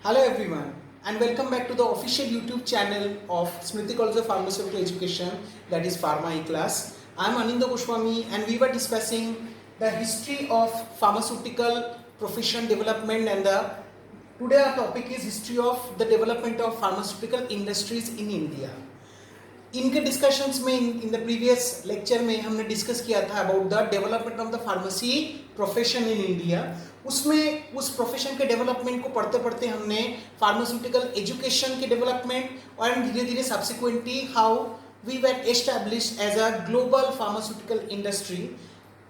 Hello everyone and welcome back to the official YouTube channel of Smriti College of Pharmaceutical Education, that is Pharma E-Class. I am Aninda Goswami and we were discussing the history of pharmaceutical profession development and today our topic is history of the development of pharmaceutical industries in India. इनके discussions में in the previous lecture में हमने discuss किया था about the development of the pharmacy profession in India. उसमें उस profession के development को पढ़ते पढ़ते हमने फार्मास्यूटिकल एजुकेशन के डेवलपमेंट और धीरे धीरे subsequently how we were established as a global pharmaceutical industry.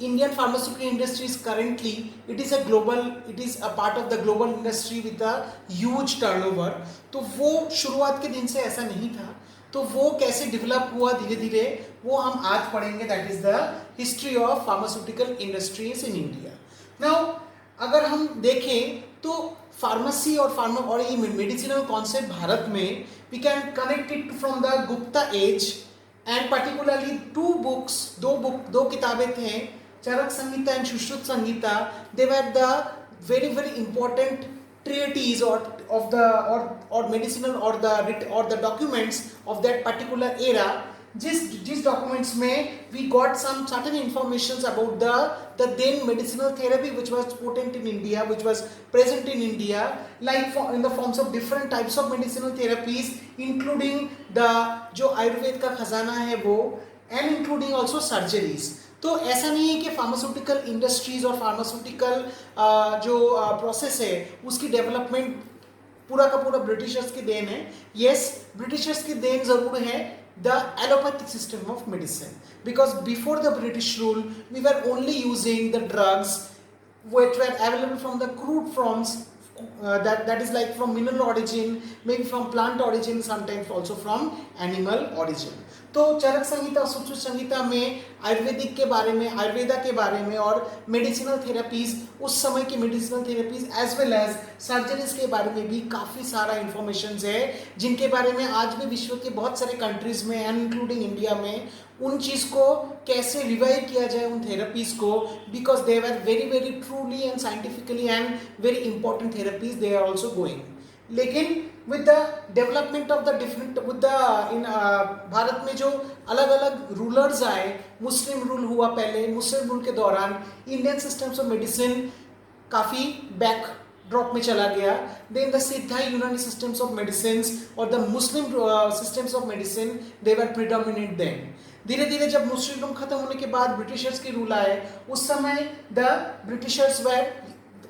Indian pharmaceutical industry is currently it is a part of the global industry with a huge turnover. तो वो शुरुआत के दिन से ऐसा नहीं था, तो वो कैसे डेवलप हुआ धीरे धीरे वो हम आज पढ़ेंगे. That is the history of pharmaceutical industries in India. Now अगर हम देखें तो फार्मेसी और ये मेडिसिनल कॉन्सेप्ट भारत में we can connect it from the Gupta age and particularly दो किताबें थे, Charaka Samhita and Sushruta Samhita. They were the very important treatise or medicinal or the documents of that particular era. जिस documents में we got some certain informations about the then medicinal therapy which was potent in India, which was present in India, like in the forms of different types of medicinal therapies, including the जो आयुर्वेद का खजाना है वो, and including also surgeries. तो ऐसा नहीं है कि फार्मास्यूटिकल इंडस्ट्रीज और फार्मास्यूटिकल जो प्रोसेस है उसकी डेवलपमेंट पूरा का पूरा ब्रिटिशर्स की देन है. यस, ब्रिटिशर्स की देन जरूर है the allopathic system of medicine, because before the British rule we were only using the drugs which were available from the crude forms, that is like from mineral origin, maybe from plant origin, sometimes also from animal origin. तो चरक संहिता और सुश्रुत संहिता में आयुर्वेदिक के बारे में, आयुर्वेदा के बारे में और मेडिसिनल थेरेपीज, उस समय की medicinal therapies as well as surgeries के बारे में भी काफ़ी सारा इंफॉर्मेशन है, जिनके बारे में आज भी विश्व के बहुत सारे कंट्रीज में एंड इंक्लूडिंग इंडिया में उन चीज़ को कैसे रिवाइव किया जाए उन थेरेपीज को, because they are very truly and scientifically and very important therapies they are also going. लेकिन with the development of the different in Bharat में जो अलग अलग रूलर्स आए, मुस्लिम रूल हुआ पहले, मुस्लिम रूल के दौरान इंडियन सिस्टम्स ऑफ मेडिसिन काफ़ी बैक ड्रॉप में चला गया. Then the Siddha Unani systems of medicine और the Muslim systems of medicine they were predominant then. धीरे धीरे जब मुस्लिम रूल खत्म होने के बाद ब्रिटिशर्स के रूल आए, उस समय the Britishers were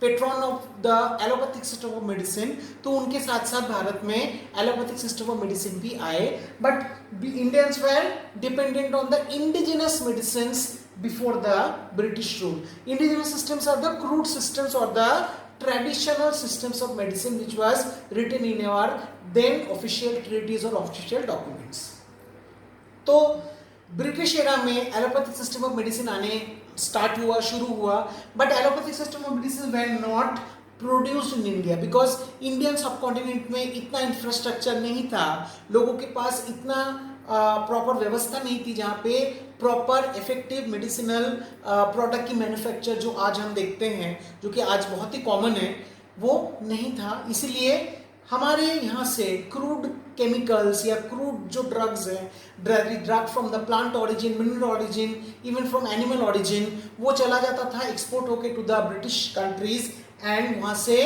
patron of the allopathic system of medicine. तो उनके साथ साथ भारत में एलोपैथिक सिस्टम ऑफ मेडिसिन भी आए, but Indians were dependent on the indigenous medicine before the British rule. Indigenous systems are the crude systems और the traditional systems of medicine which was written in our then official treaties or official documents. तो British era में allopathic system of medicine आने शुरू हुआ, but allopathic system of medicine were not produced in India because Indian सब continent में इतना infrastructure नहीं था, लोगों के पास इतना प्रॉपर व्यवस्था नहीं थी जहाँ पे प्रॉपर इफेक्टिव मेडिसिनल प्रोडक्ट की मैन्युफैक्चर जो आज हम देखते हैं, जो कि आज बहुत ही कॉमन है, वो नहीं था. इसीलिए हमारे यहाँ से क्रूड केमिकल्स या क्रूड जो ड्रग्स हैं, drug from the plant origin, mineral origin, even from animal origin, वो चला जाता था एक्सपोर्ट होके to the British countries and वहाँ से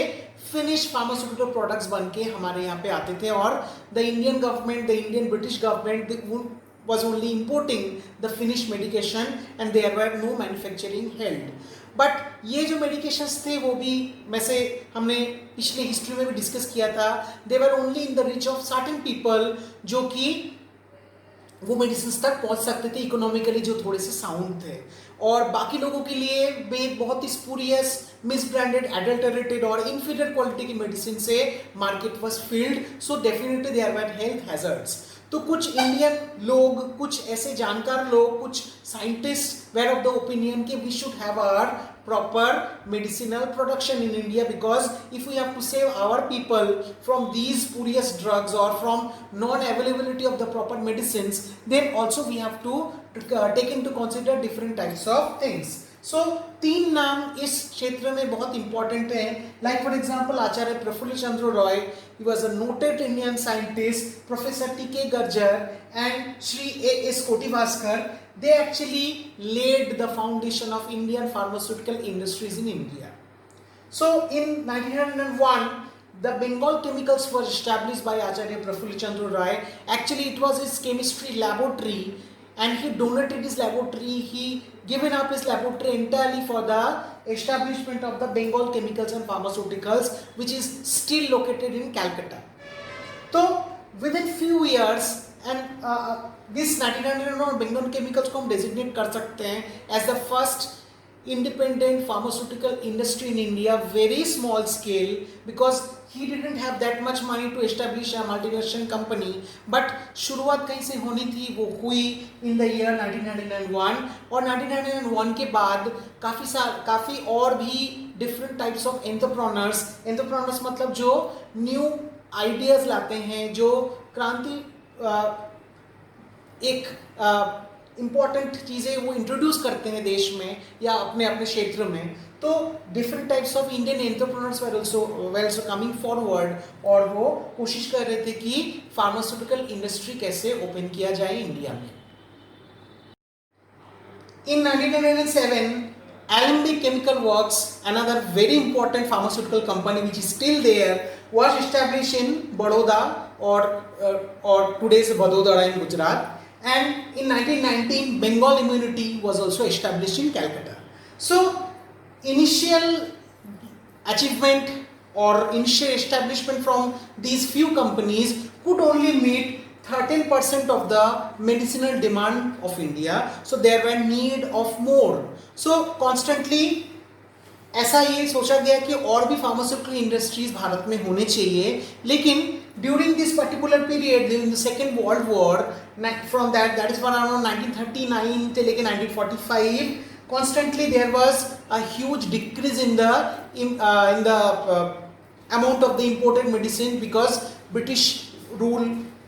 फिनिश फार्मास्यूटिकल प्रोडक्ट्स बन के हमारे यहाँ पे आते थे. और the Indian government, the Indian British government was only importing the finished medication and there were no manufacturing held. But ये जो मेडिकेशंस थे वो भी वैसे हमने पिछले हिस्ट्री में भी डिस्कस किया था, they were only in the reach of certain people जो कि वो मेडिसिन तक पहुंच सकते थे इकोनॉमिकली, जो थोड़े से साउंड थे, और बाकी लोगों के लिए वे बहुत ही स्पूरियस, मिसब्रांडेड, एडल्टरेटेड और इंफीरियर क्वालिटी की मेडिसिन से market was filled. So definitely there were health hazards. तो कुछ इंडियन लोग, कुछ ऐसे जानकार लोग, कुछ scientist were of the opinion कि we should have our proper medicinal production in India, because if we have to save our people from these spurious drugs और from non availability of the proper medicine, then also we have to take in to consider different types of things. So तीन नाम इस क्षेत्र में बहुत important है. Like for example Acharya Prafulla Chandra Ray, he was a noted Indian scientist, professor T K. Gajjar and Shri A S. Kotibhaskar. They actually laid the foundation of Indian pharmaceutical industries in India. So in 1901, the Bengal Chemicals was established by Acharya Prafulla Chandra Roy. Actually, it was his chemistry laboratory, and he donated his laboratory. He given up his laboratory entirely for the establishment of the Bengal Chemicals and Pharmaceuticals, which is still located in Calcutta. So within few years, and this 1901 Bengal Chemicals को हम designate कर सकते हैं as the first independent pharmaceutical industry in India, very small scale, because he didn't have that much money to establish a multinational company. But शुरुआत कहीं से होनी थी, वो हुई in the year 1901. और 1901 के बाद काफ़ी और भी different types of entrepreneurs मतलब जो new ideas लाते हैं, जो क्रांति एक इम्पॉर्टेंट चीज़ें वो इंट्रोड्यूस करते हैं देश में या अपने अपने क्षेत्र में. तो different types of Indian entrepreneurs were also coming forward, और वो कोशिश कर रहे थे कि फार्मास्यूटिकल इंडस्ट्री कैसे ओपन किया जाए इंडिया में. इन 1907 Alembic Chemical Works, another very important pharmaceutical company which is still there, was established in Baroda or today's Vadodara in Gujarat. And in 1919, Bengal Immunity was also established in Calcutta. So, initial achievement or initial establishment from these few companies could only meet 13% of the medicinal demand of India. So, there were need of more. So, constantly ऐसा ये सोचा गया कि और भी pharmaceutical industries Bharat में होने चाहिए, लेकिन during this particular period, during the second world war, from that is around 1939 till 1945, constantly there was a huge decrease in the amount of the imported medicine, because British rule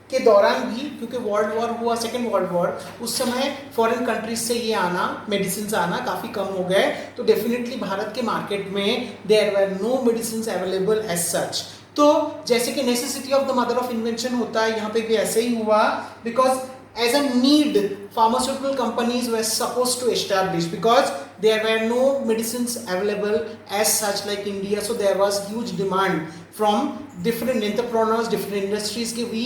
के दौरान भी, क्योंकि world war हुआ, second world war, उस समय foreign countries से ये आना, मेडिसिन आना काफ़ी कम हो गए. तो डेफिनेटली भारत के मार्केट में there were no medicine available as such. तो जैसे कि necessity of the mother of invention होता है, यहाँ पे भी ऐसे ही हुआ, because as a need, pharmaceutical companies were supposed to establish, because there were no medicines available as such like India. So there was huge demand from different entrepreneurs, different industries कि we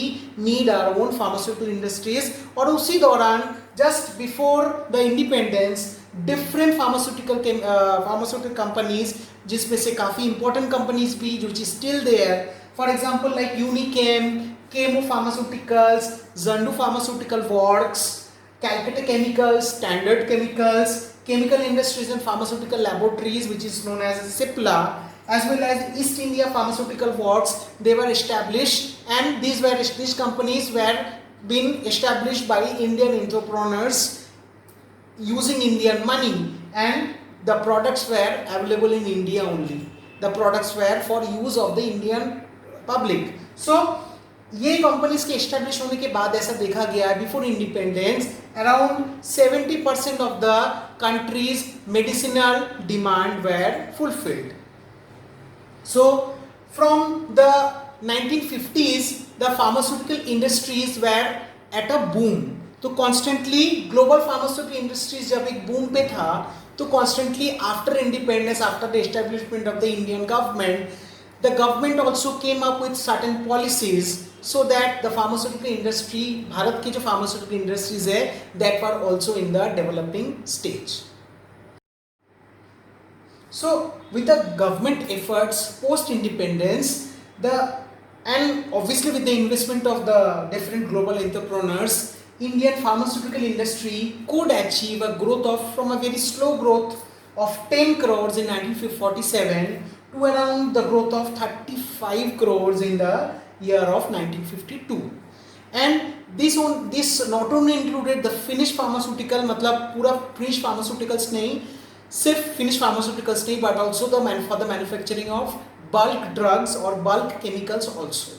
need our own pharmaceutical industries. और उसी दौरान just before the independence, different pharmaceutical companies, जिसमें से काफ़ी important companies भी जो चीज़ still there, for example like Unichem, Chemo Pharmaceuticals, Zandu Pharmaceutical Works, Calcutta Chemicals, Standard Chemicals, Chemical Industries and Pharmaceutical Laboratories, which is known as CIPLA, as well as East India Pharmaceutical Works, they were established, and these companies were being established by Indian entrepreneurs using Indian money, and the products were available in India only. The products were for use of the Indian public. So ये companies के establish होने के बाद ऐसा देखा गया है, before independence around 70% of the countries medicinal demand were fulfilled. So from the 1950s the pharmaceutical industries were at a boom. तो कॉन्स्टेंटली ग्लोबल फार्मास्यूटिकल इंडस्ट्रीज जब एक बूम पे था, तो constantly after independence, after the establishment of the Indian government, the government also came up with certain policies so that the pharmaceutical industry, Bharat की जो pharmaceutical industries है, that were also in the developing stage. So with the government efforts post independence, and obviously with the investment of the different global entrepreneurs, Indian pharmaceutical industry could achieve a growth from a very slow growth of 10 crores in 1947 to around the growth of 35 crores in the year of 1952. And this not only included the finished pharmaceutical, मतलब पूरा finished pharmaceuticals नहीं, सिर्फ finished pharmaceuticals नहीं, but also for the manufacturing of bulk drugs or bulk chemicals also.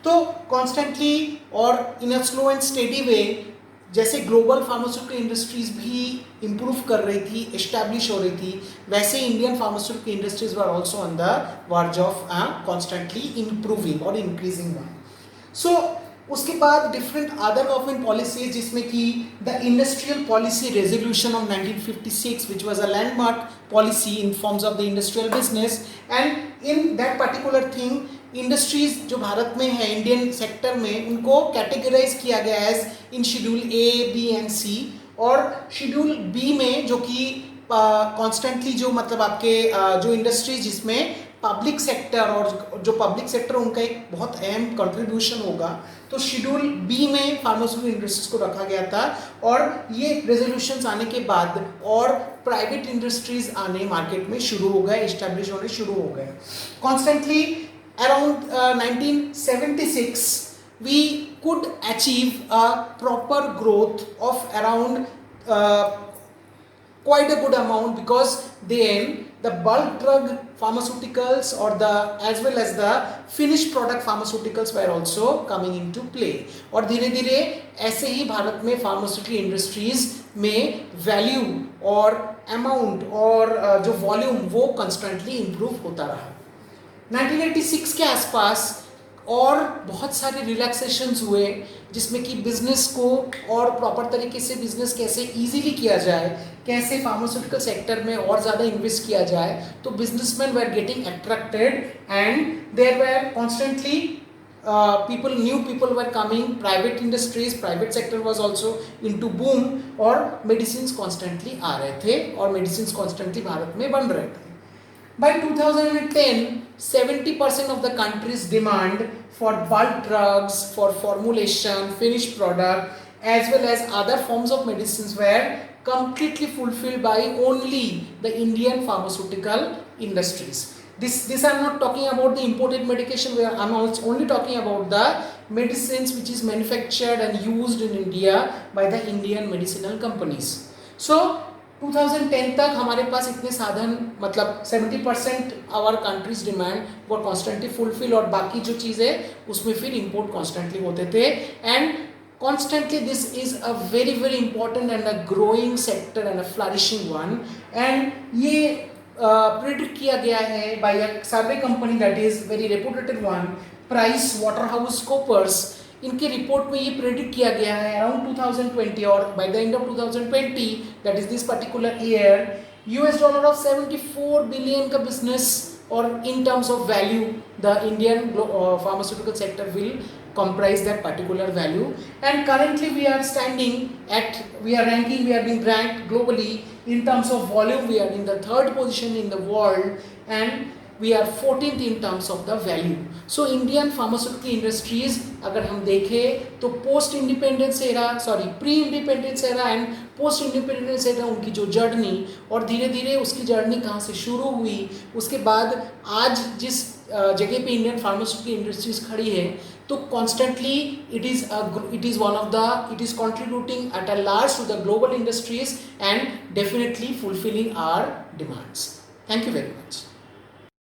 तो constantly or in a slow and steady way, जैसे global pharmaceutical industries भी improve कर रही थी, एस्टैब्लिश हो रही थी, वैसे Indian pharmaceutical industries were also on the verge of constantly improving और इंक्रीजिंग वन. सो उसके बाद डिफरेंट अदर गवर्नमेंट पॉलिसीज, जिसमें कि the industrial policy resolution of 1956 which was a landmark policy in forms of the industrial business. And in that particular thing industries जो भारत में है Indian sector में, उनको कैटेगराइज किया गया as in schedule A, B and C. और schedule B में जो कि कॉन्स्टेंटली जो मतलब आपके जो इंडस्ट्रीज जिसमें पब्लिक सेक्टर और जो पब्लिक सेक्टर उनका एक बहुत अहम कंट्रीब्यूशन होगा, तो शेड्यूल बी में फार्मास्यूटिकल इंडस्ट्रीज को रखा गया था. और ये रेजोल्यूशंस आने के बाद और प्राइवेट इंडस्ट्रीज आने मार्केट में शुरू हो गए, एस्टैब्लिश होने शुरू हो गए. Constantly around 1976 we could achieve a proper growth of around quite a good amount, because then the bulk drug pharmaceuticals or the as well as the finished product pharmaceuticals were also coming into play. और धीरे धीरे ऐसे ही भारत में pharmaceutical industries में value और amount और जो volume वो कंस्टेंटली इम्प्रूव होता रहा. 1986 के आसपास और बहुत सारे रिलैक्सेशंस हुए, जिसमें कि बिजनेस को और प्रॉपर तरीके से बिजनेस कैसे इजीली किया जाए, कैसे फार्मास्यूटिकल सेक्टर में और ज़्यादा इन्वेस्ट किया जाए. तो businessman were getting attracted and there were constantly new people were coming, private industries, private sector was also into boom, और मेडिसिन कॉन्स्टेंटली आ रहे थे और मेडिसिन कॉन्स्टेंटली भारत में बन रहे थे. By 2010, 70% of the country's demand for bulk drugs, for formulation, finished product, as well as other forms of medicines were completely fulfilled by only the Indian pharmaceutical industries. This I'm not talking about the imported medication, where I'm only talking about the medicines which is manufactured and used in India by the Indian medicinal companies. So 2010 तक हमारे पास इतने साधन, मतलब 70% our countries demand वो constantly fulfil, और बाकी जो चीज़ें उसमें फिर इंपोर्ट कॉन्स्टेंटली होते थे. And constantly this is a very very important and a growing sector and a flourishing one. And ये प्रिडिक्ट किया गया है by a survey company that is very reputed one, Price Waterhouse Coopers. इनके report में ये predict किया गया है अराउंड 2020, और by the end of 2020 that is this particular year, $74 billion का बिजनेस, और in terms of value the Indian pharmaceutical sector will comprise that particular value. And currently we are standing at, we are being ranked globally in terms of volume. We are in the 3rd position in the world, and we are 14th in terms of the value. So Indian pharmaceutical industries अगर हम देखें तो post independence era, pre independence era and post independence era, उनकी जो journey और धीरे धीरे उसकी जर्नी कहाँ से शुरू हुई, उसके बाद आज जिस जगह पे इंडियन फार्मास्यूटिकल इंडस्ट्रीज खड़ी है, तो constantly it is one of the, it is contributing at a large to the global industries and definitely fulfilling our demands. Thank you very much.